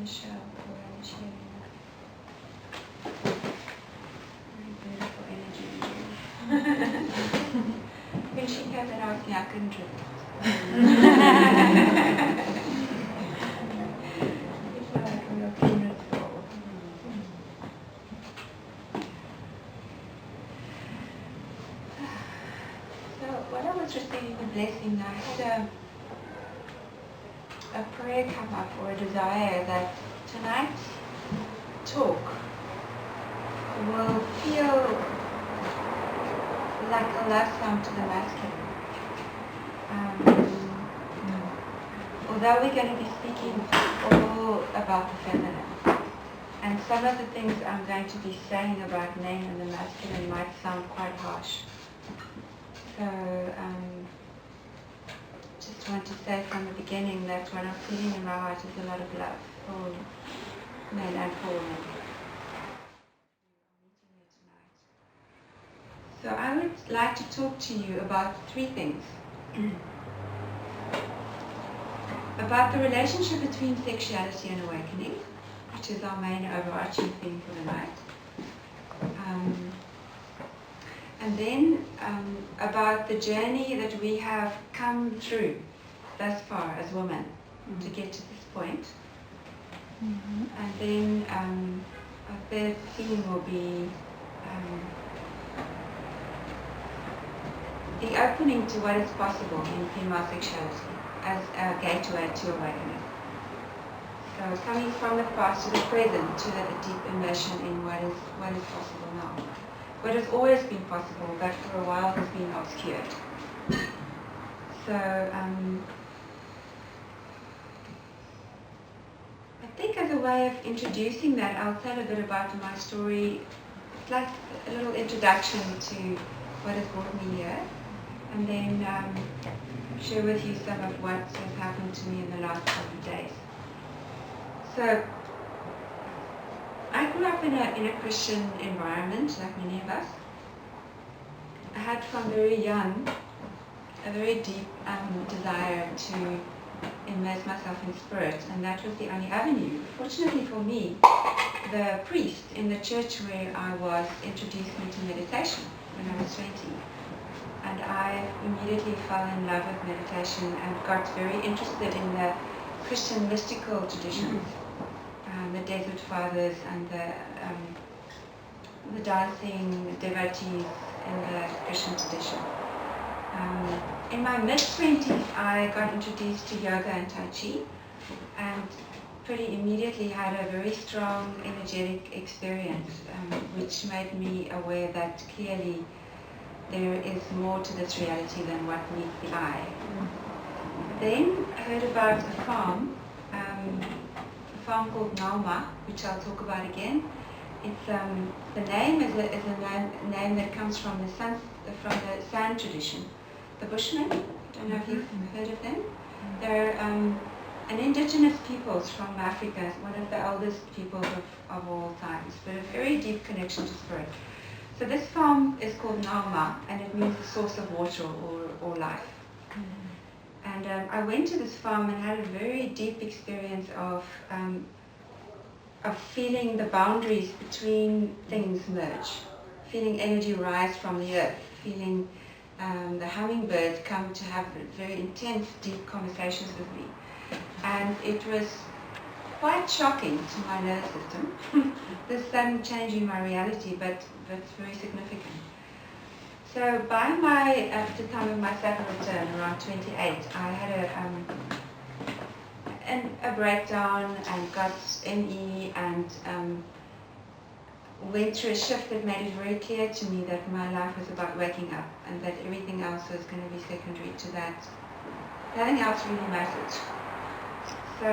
Michelle for sharing that. Very beautiful energy. When she came and asked me, I couldn't resist. It's like a real kindred soul. So when I was receiving the blessing, I had a prayer come up, or a desire that tonight's talk will feel like a love song to the masculine. Although we're going to be speaking all about the feminine, and some of the things I'm going to be saying about men and the masculine might sound quite harsh. So just want to say from the beginning that what I'm feeling in my heart is a lot of love for men and for women. So I would like to talk to you about three things. About the relationship between sexuality and awakening, which is our main overarching theme for the night. And then about the journey that we have come through thus far as women to get to this point. And then our third theme will be the opening to what is possible in female sexuality as a gateway to awakening. So coming from the past to the present to a deep immersion in what is possible now. What has always been possible, but for a while has been obscured. So I think as a way of introducing that, I'll tell a bit about my story. It's like a little introduction to what has brought me here, and then share with you some of what has happened to me in the last couple of days. So I grew up in a Christian environment, like many of us. I had from very young a very deep desire to immerse myself in spirit, and that was the only avenue. Fortunately for me, the priest in the church where I was introduced me to meditation when I was 20. And I immediately fell in love with meditation and got very interested in the Christian mystical traditions. The Desert Fathers and the dancing devotees in the Christian tradition. In my mid-20s, I got introduced to yoga and Tai Chi, and pretty immediately had a very strong energetic experience, which made me aware that clearly there is more to this reality than what meets the eye. Then I heard about a farm called Nauma, which I'll talk about again. It's the name is a name that comes from the San tradition. The Bushmen, I don't know if you've heard of them. They're an indigenous peoples from Africa, one of the oldest peoples of all times, but a very deep connection to spirit. So this farm is called Nauma, and it means the source of water or life. And I went to this farm and had a very deep experience of feeling the boundaries between things merge, feeling energy rise from the earth, feeling the hummingbird come to have very intense, deep conversations with me. And it was quite shocking to my nervous system, this sudden change in my reality, but very significant. So by the time of my second return, around 28, I had a breakdown and got ME and went through a shift that made it very clear to me that my life was about waking up and that everything else was going to be secondary to that. Nothing else really mattered. So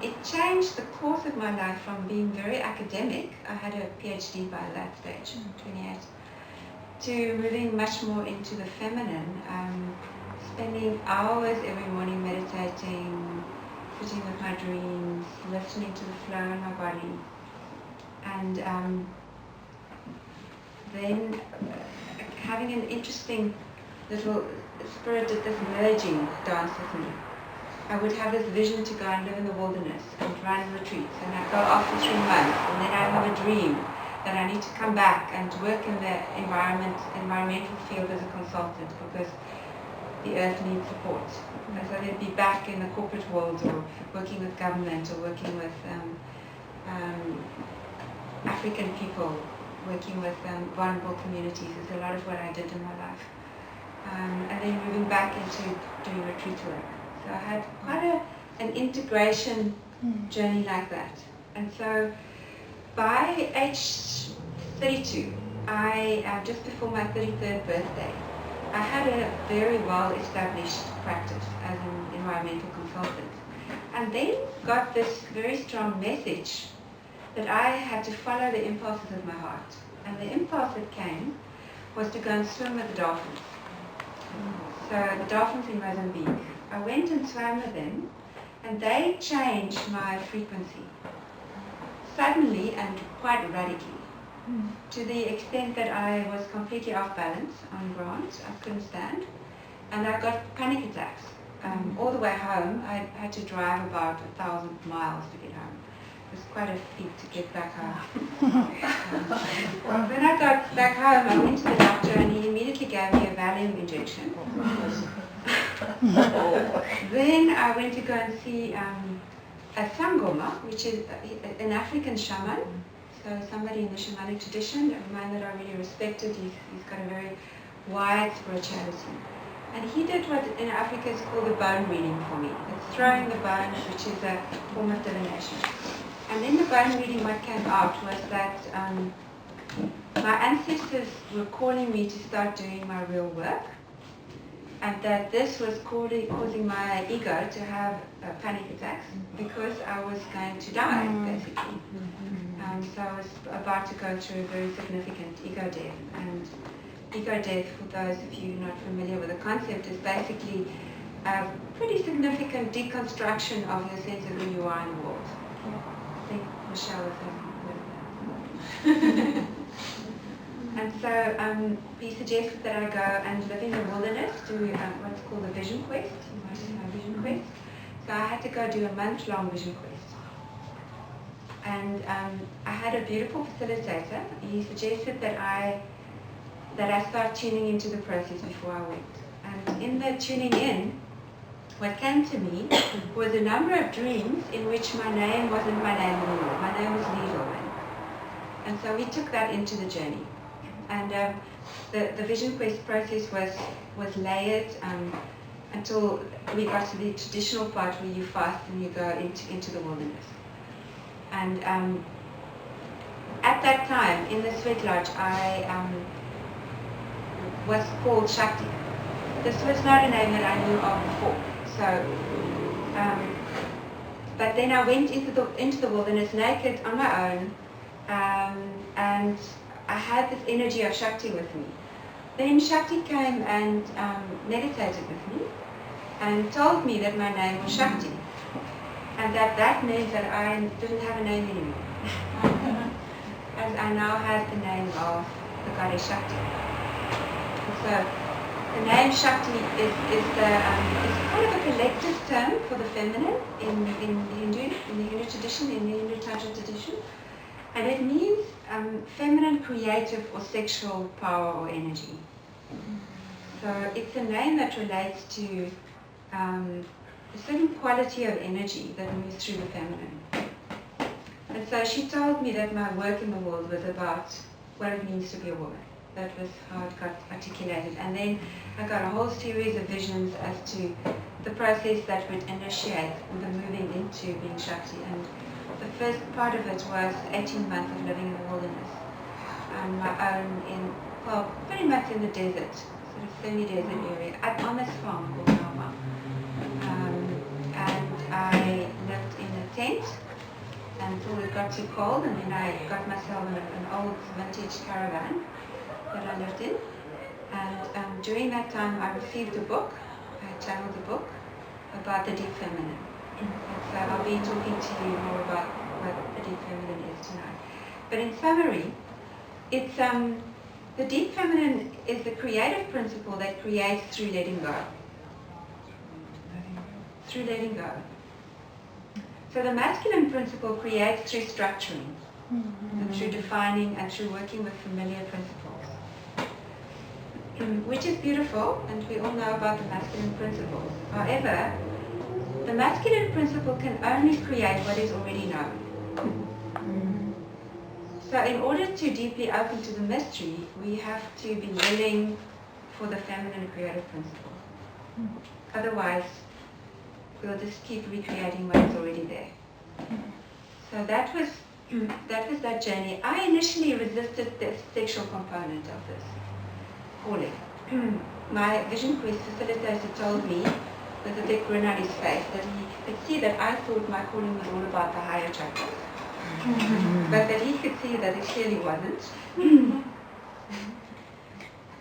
it changed the course of my life from being very academic. I had a PhD by that stage, 28. To moving much more into the feminine, spending hours every morning meditating, sitting with my dreams, listening to the flow in my body, and then having an interesting little spirit did this merging dance with me. I would have this vision to go and live in the wilderness and run retreats, and I'd go after 3 months, and then I'd have a dream that I need to come back and work in the environmental field as a consultant because the earth needs support. And so they'd be back in the corporate world or working with government or working with African people, working with vulnerable communities is a lot of what I did in my life. And then moving back into doing retreat work. So I had quite an integration journey like that. And so by age 32, just before my 33rd birthday, I had a very well-established practice as an environmental consultant. And then got this very strong message that I had to follow the impulses of my heart. And the impulse that came was to go and swim with the dolphins. So the dolphins in Mozambique. I went and swam with them, and they changed my frequency. Suddenly and quite radically. To the extent that I was completely off balance on ground. I couldn't stand. And I got panic attacks. All the way home, I had to drive about 1,000 miles to get home. It was quite a feat to get back home. When I got back home, I went to the doctor and he immediately gave me a Valium injection. Then I went to go and see a Sangoma, which is an African shaman. So somebody in the shamanic tradition, a man that I really respected. He's got a very wide spirituality. And he did what in Africa is called the bone reading for me. It's throwing the bones, which is a form of divination. And in the bone reading, what came out was that my ancestors were calling me to start doing my real work, and that this was causing my ego to have panic attacks because I was going to die, basically. So I was about to go through a very significant ego death. And ego death, for those of you not familiar with the concept, is basically a pretty significant deconstruction of your sense of who you are in the world. I think Michelle was with that. And so he suggested that I go and live in the wilderness, do what's called a vision quest. You might know vision quest. So I had to go do a month-long vision quest. And I had a beautiful facilitator. He suggested that I start tuning into the process before I went. And in the tuning in, what came to me was a number of dreams in which my name wasn't my name anymore. My name was Liesl. And so we took that into the journey. And the vision quest process was layered until we got to the traditional part where you fast and you go into the wilderness. And at that time, in the sweat lodge, I was called Shakti. This was not a name that I knew of before. So, but then I went into the wilderness naked on my own, and I had this energy of Shakti with me. Then Shakti came and meditated with me, and told me that my name was Shakti, and that meant that I didn't have a name anymore, as I now had the name of the goddess Shakti. So the name Shakti is kind of a collective term for the feminine in the Hindu tradition, in the Hindu Tantra tradition, and it means feminine, creative, or sexual power or energy. So it's a name that relates to a certain quality of energy that moves through the feminine. And so she told me that my work in the world was about what it means to be a woman. That was how it got articulated. And then I got a whole series of visions as to the process that would initiate the moving into being Shakti. And the first part of it was 18 months of living in the wilderness. On my own pretty much in the desert, sort of semi-desert area, on this farm called Nama. And I lived in a tent until it got too cold, and then I got myself an old vintage caravan that I lived in. And during that time I received a book, I channeled a book about the deep feminine. And so I'll be talking to you more about what the deep feminine is tonight. But in summary, it's the deep feminine is the creative principle that creates through letting go. through letting go. So the masculine principle creates through structuring, and through defining and through working with familiar principles, which is beautiful, and we all know about the masculine principles. However, the masculine principle can only create what is already known. So in order to deeply open to the mystery, we have to be willing for the feminine creative principle. Otherwise, we'll just keep recreating what is already there. So that was that journey. I initially resisted the sexual component of this calling. My Vision Quest facilitator told me, with a big grin on his face, that he could see that I thought my calling was all about the higher chakras. But that he could see that it clearly wasn't.